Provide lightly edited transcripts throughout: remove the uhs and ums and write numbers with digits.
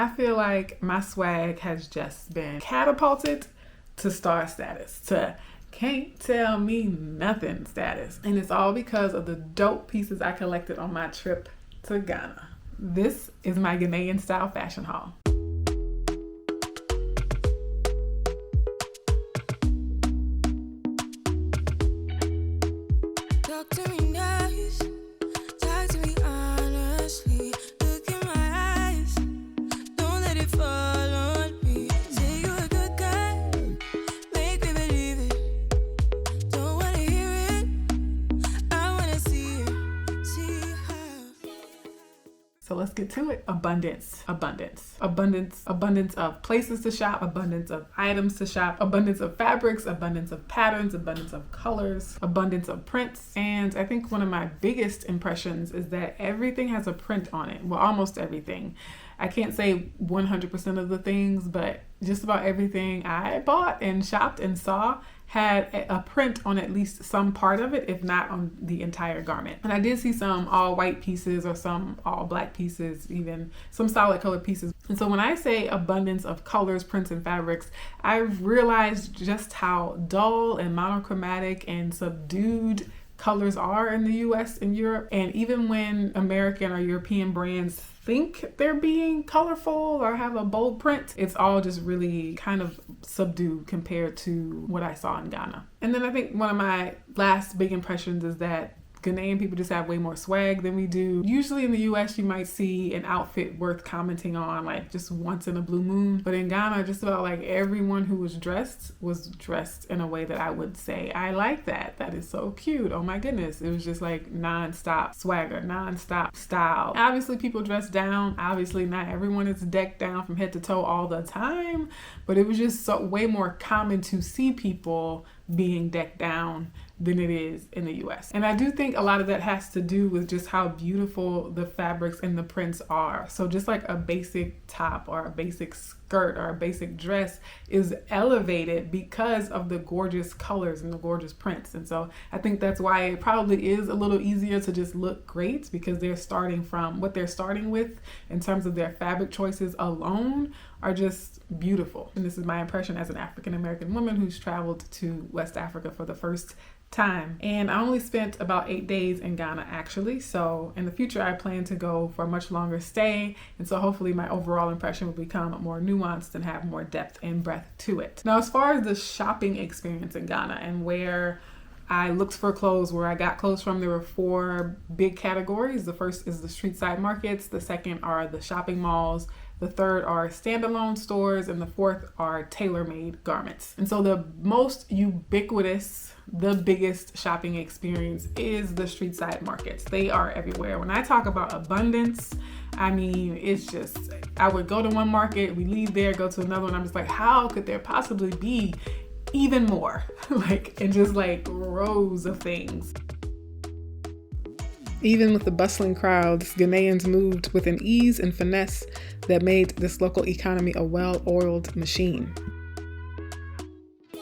I feel like my swag has just been catapulted to star status, to can't tell me nothing status. And it's all because of the dope pieces I collected on my trip to Ghana. This is my Ghanaian Style Fashion Haul. Talk to me nice, talk to me honestly. Look in my eyes, don't let it fall on me. Say you're a good guy, make me believe it. Don't wanna hear it, I wanna see it, see how. So let's get to it. Abundance of places to shop, abundance of items to shop, abundance of fabrics, abundance of patterns, abundance of colors, abundance of prints. And I think one of my biggest impressions is that everything has a print on it. Well, almost everything. I can't say 100% of the things, but just about everything I bought and shopped and saw had a print on at least some part of it, if not on the entire garment. And I did see some all white pieces or some all black pieces, even some solid colored pieces. And so when I say abundance of colors, prints, and fabrics, I've realized just how dull and monochromatic and subdued colors are in the US and Europe. And even when American or European brands think they're being colorful or have a bold print, it's all just really kind of subdued compared to what I saw in Ghana. And then I think one of my last big impressions is that Ghanaian people just have way more swag than we do. Usually in the US, you might see an outfit worth commenting on like just once in a blue moon. But in Ghana, just about like everyone who was dressed in a way that I would say, I like that. That is so cute. Oh my goodness. It was just like nonstop swagger, nonstop style. Obviously people dress down. Obviously not everyone is decked down from head to toe all the time. But it was just way more common to see people being decked down than it is in the US. And I do think a lot of that has to do with just how beautiful the fabrics and the prints are. So just like a basic top or a basic skirt or a basic dress is elevated because of the gorgeous colors and the gorgeous prints. And so I think that's why it probably is a little easier to just look great, because they're starting from what they're starting with in terms of their fabric choices alone are just beautiful. And this is my impression as an African American woman who's traveled to West Africa for the first time. And I only spent about 8 days in Ghana actually. So in the future, I plan to go for a much longer stay. And so hopefully my overall impression will become more nuanced and have more depth and breadth to it. Now, as far as the shopping experience in Ghana and where I looked for clothes, where I got clothes from, there were 4 big categories. The first is the street side markets. The second are the shopping malls. The third are standalone stores, and the fourth are tailor-made garments. And so the most ubiquitous, the biggest shopping experience is the street side markets. They are everywhere. When I talk about abundance, I mean, it's just, I would go to one market, we leave there, go to another one. I'm just like, how could there possibly be even more? And just like rows of things. Even with the bustling crowds, Ghanaians moved with an ease and finesse that made this local economy a well-oiled machine.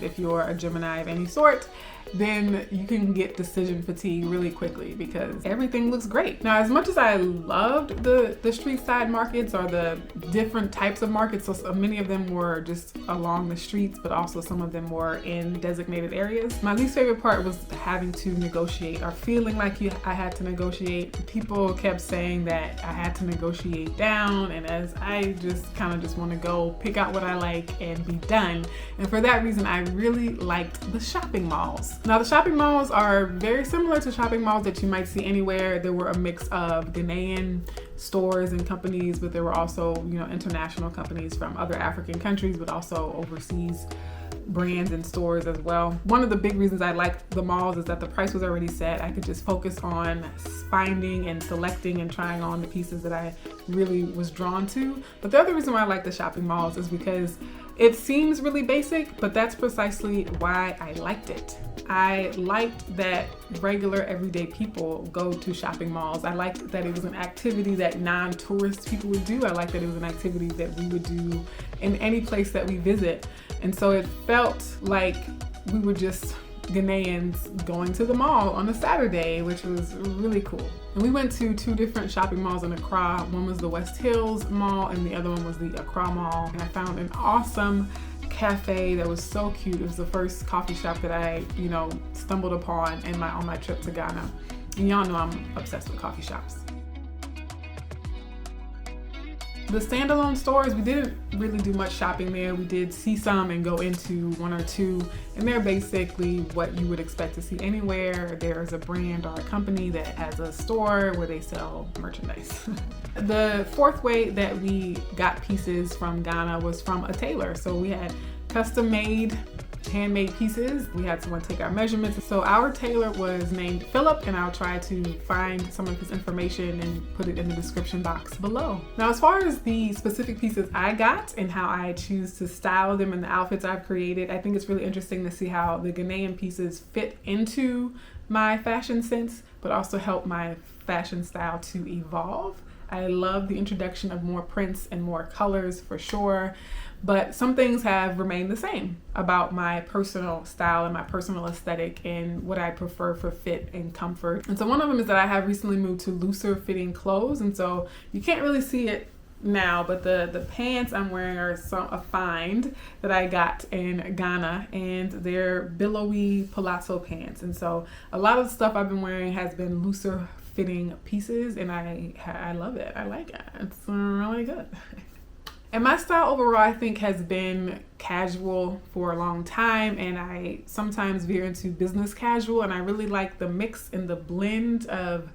If you're a Gemini of any sort, then you can get decision fatigue really quickly because everything looks great. Now, as much as I loved the street side markets or the different types of markets, so many of them were just along the streets, but also some of them were in designated areas. My least favorite part was having to negotiate or feeling like I had to negotiate. People kept saying that I had to negotiate down, and as I just kind of just want to go pick out what I like and be done. And for that reason, I really liked the shopping malls. Now, the shopping malls are very similar to shopping malls that you might see anywhere. There were a mix of Ghanaian stores and companies, but there were also, international companies from other African countries, but also overseas brands and stores as well. One of the big reasons I liked the malls is that the price was already set. I could just focus on finding and selecting and trying on the pieces that I really was drawn to. But the other reason why I like the shopping malls is because it seems really basic, but that's precisely why I liked it. I liked that regular everyday people go to shopping malls. I liked that it was an activity that non-tourist people would do. I liked that it was an activity that we would do in any place that we visit. And so it felt like we were just Ghanaians going to the mall on a Saturday, which was really cool. And we went to 2 different shopping malls in Accra. One was the West Hills Mall and the other one was the Accra Mall. And I found an awesome cafe that was so cute. It was the first coffee shop that I, stumbled upon on my trip to Ghana. And y'all know I'm obsessed with coffee shops. The standalone stores, we didn't really do much shopping there. We did see some and go into 1 or 2, and they're basically what you would expect to see anywhere. There's a brand or a company that has a store where they sell merchandise. The 4th way that we got pieces from Ghana was from a tailor. So we had custom-made, handmade pieces. We had someone take our measurements. So our tailor was named Phillip, and I'll try to find some of his information and put it in the description box below. Now, as far as the specific pieces I got and how I choose to style them and the outfits I've created, I think it's really interesting to see how the Ghanaian pieces fit into my fashion sense, but also help my fashion style to evolve. I love the introduction of more prints and more colors for sure, but some things have remained the same about my personal style and my personal aesthetic and what I prefer for fit and comfort. And so one of them is that I have recently moved to looser fitting clothes, and so you can't really see it now, but the pants I'm wearing are a find that I got in Ghana, and they're billowy palazzo pants. And so a lot of the stuff I've been wearing has been looser fitting pieces, and I love it. I like it. It's really good. And my style overall, I think, has been casual for a long time, and I sometimes veer into business casual, and I really like the mix and the blend of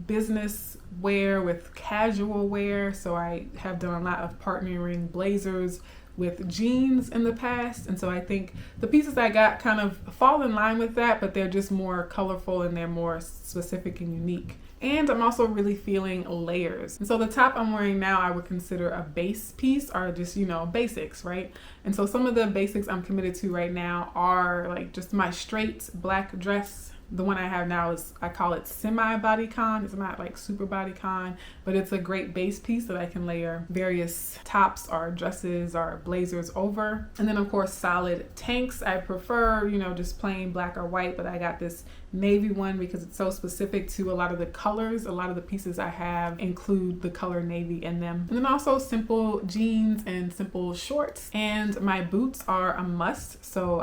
business wear with casual wear. So I have done a lot of partnering blazers with jeans in the past, and so I think the pieces I got kind of fall in line with that, but they're just more colorful and they're more specific and unique. And I'm also really feeling layers. And so the top I'm wearing now I would consider a base piece, or just, basics, right? And so some of the basics I'm committed to right now are like just my straight black dress. The one I have now I call it semi-bodycon. It's not like super bodycon, but it's a great base piece that I can layer various tops or dresses or blazers over. And then of course solid tanks. I prefer, just plain black or white, but I got this navy one because it's so specific to a lot of the colors. A lot of the pieces I have include the color navy in them. And then also simple jeans and simple shorts. And my boots are a must. So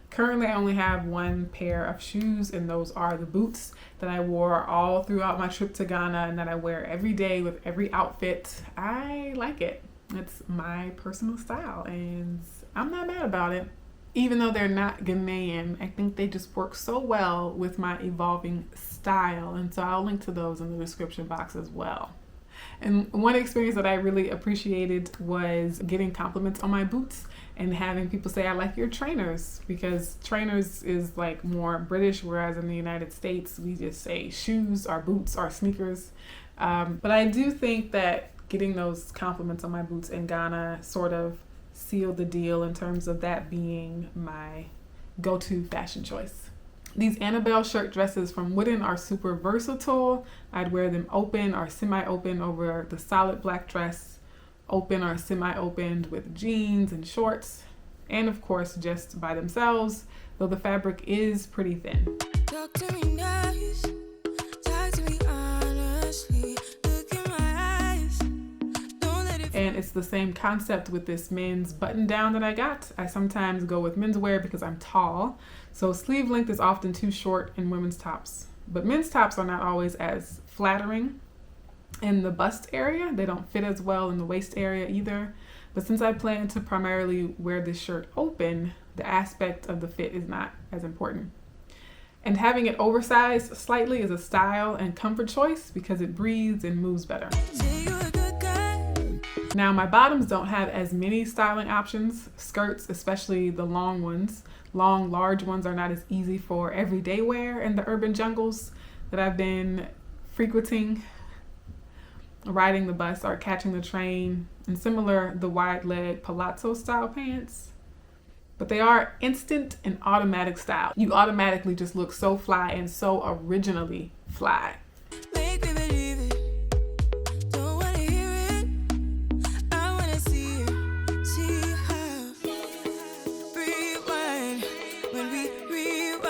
currently I only have 1 pair of shoes, and those are the boots that I wore all throughout my trip to Ghana and that I wear every day with every outfit. I like it. It's my personal style, and I'm not mad about it. Even though they're not Ghanaian, I think they just work so well with my evolving style, and so I'll link to those in the description box as well. And one experience that I really appreciated was getting compliments on my boots and having people say, I like your trainers, because trainers is like more British, whereas in the United States, we just say shoes or boots or sneakers. But I do think that getting those compliments on my boots in Ghana sort of sealed the deal in terms of that being my go-to fashion choice. These Annabelle shirt dresses from Wooden are super versatile. I'd wear them open or semi-open over the solid black dress, open or semi-opened with jeans and shorts, and of course just by themselves, though the fabric is pretty thin. Talk to me nice, talk to me honestly, look in my eyes, don't let it. And it's the same concept with this men's button down that I got. I sometimes go with menswear because I'm tall, so sleeve length is often too short in women's tops. But men's tops are not always as flattering in the bust area. They don't fit as well in the waist area either. But since I plan to primarily wear this shirt open, the aspect of the fit is not as important. And having it oversized slightly is a style and comfort choice because it breathes and moves better. Say you're a good guy. Now my bottoms don't have as many styling options. Skirts, especially the long ones, large ones, are not as easy for everyday wear in the urban jungles that I've been frequenting, riding the bus or catching the train, and similar the wide leg palazzo style pants. But they are instant and automatic style. You automatically just look so fly and so originally fly. Make me believe it. Don't wanna hear it. I wanna see it. See how. Rewind when we rewind.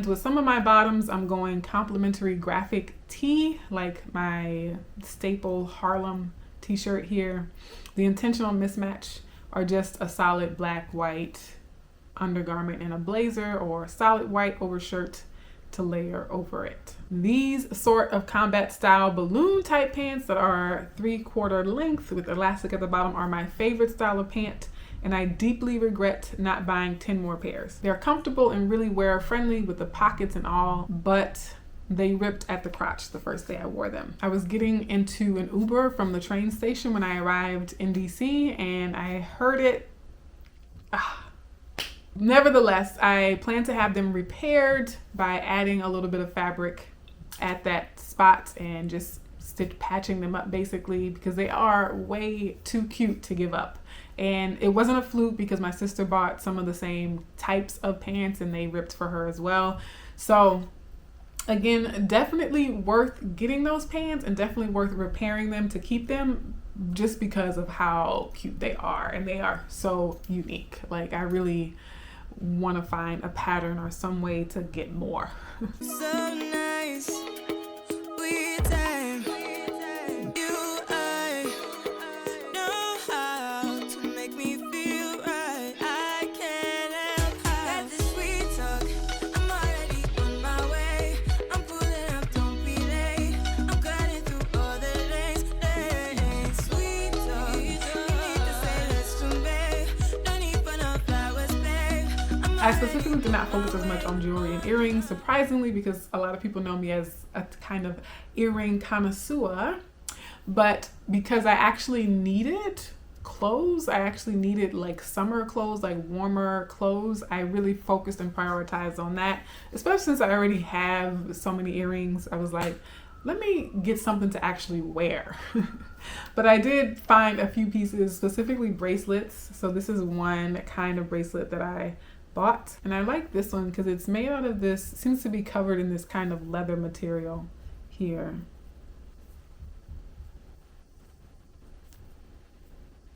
And with some of my bottoms, I'm going complementary graphic tee, like my staple Harlem t-shirt here. The intentional mismatch are just a solid black, white undergarment and a blazer, or a solid white overshirt to layer over it. These sort of combat style balloon type pants that are 3/4 length with elastic at the bottom are my favorite style of pant, and I deeply regret not buying 10 more pairs. They're comfortable and really wear friendly with the pockets and all, but they ripped at the crotch the first day I wore them. I was getting into an Uber from the train station when I arrived in DC, and I heard it. Nevertheless, I plan to have them repaired by adding a little bit of fabric at that spot and just patching them up basically, because they are way too cute to give up. And it wasn't a fluke, because my sister bought some of the same types of pants and they ripped for her as well. So again, definitely worth getting those pants and definitely worth repairing them to keep them, just because of how cute they are, and they are so unique. Like, I really want to find a pattern or some way to get more. So nice, we time. You, I know how to make me feel right. I can't help that this sweet talk. I'm already on my way. I'm pulling up, don't be late. I'm cutting through all the lanes. Sweet talk, you need to say less to me. Don't need for no flowers, babe. I specifically did not focus as much on jewelry and earrings, surprisingly, because a lot of people know me as a kind of earring connoisseur. But because I actually needed clothes, I actually needed like summer clothes, like warmer clothes, I really focused and prioritized on that. Especially since I already have so many earrings, I was like, let me get something to actually wear. But I did find a few pieces, specifically bracelets. So this is one kind of bracelet that I bought, and I like this one because it's made out of this, seems to be covered in this kind of leather material here,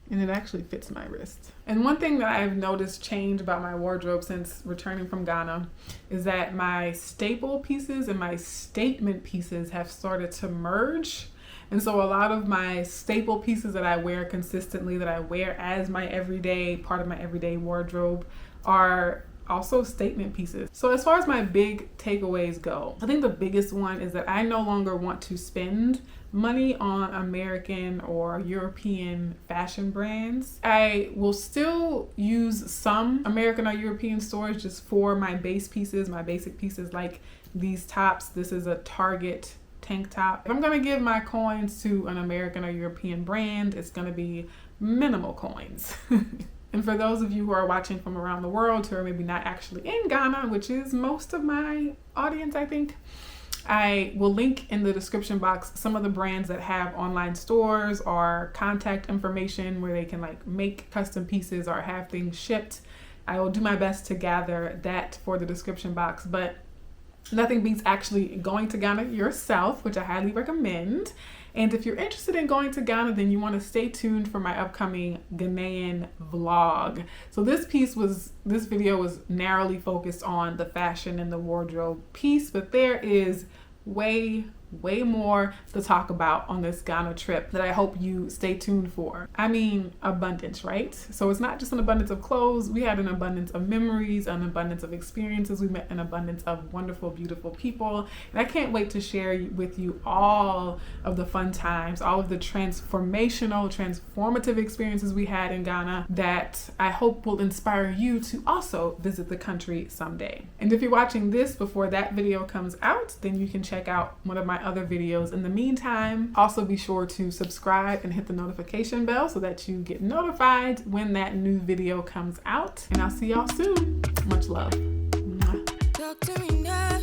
and it actually fits my wrist. And one thing that I've noticed change about my wardrobe since returning from Ghana is that my staple pieces and my statement pieces have started to merge. And so a lot of my staple pieces that I wear consistently, that I wear as my everyday, part of my everyday wardrobe, are also statement pieces. So as far as my big takeaways go, I think the biggest one is that I no longer want to spend money on American or European fashion brands. I will still use some American or European stores just for my base pieces, my basic pieces, like these tops. This is a Target tank top. If I'm gonna give my coins to an American or European brand, it's gonna be minimal coins. And for those of you who are watching from around the world, who are maybe not actually in Ghana, which is most of my audience, I think, I will link in the description box some of the brands that have online stores or contact information where they can like make custom pieces or have things shipped. I will do my best to gather that for the description box, but nothing beats actually going to Ghana yourself, which I highly recommend. And if you're interested in going to Ghana, then you want to stay tuned for my upcoming Ghanaian vlog. So this video was narrowly focused on the fashion and the wardrobe piece, but there is way more to talk about on this Ghana trip that I hope you stay tuned for. I mean, abundance, right? So it's not just an abundance of clothes. We had an abundance of memories, an abundance of experiences. We met an abundance of wonderful, beautiful people. And I can't wait to share with you all of the fun times, all of the transformative experiences we had in Ghana that I hope will inspire you to also visit the country someday. And if you're watching this before that video comes out, then you can check out one of my other videos. In the meantime, also be sure to subscribe and hit the notification bell so that you get notified when that new video comes out. And I'll see y'all soon. Much love. Mwah. Talk to me now.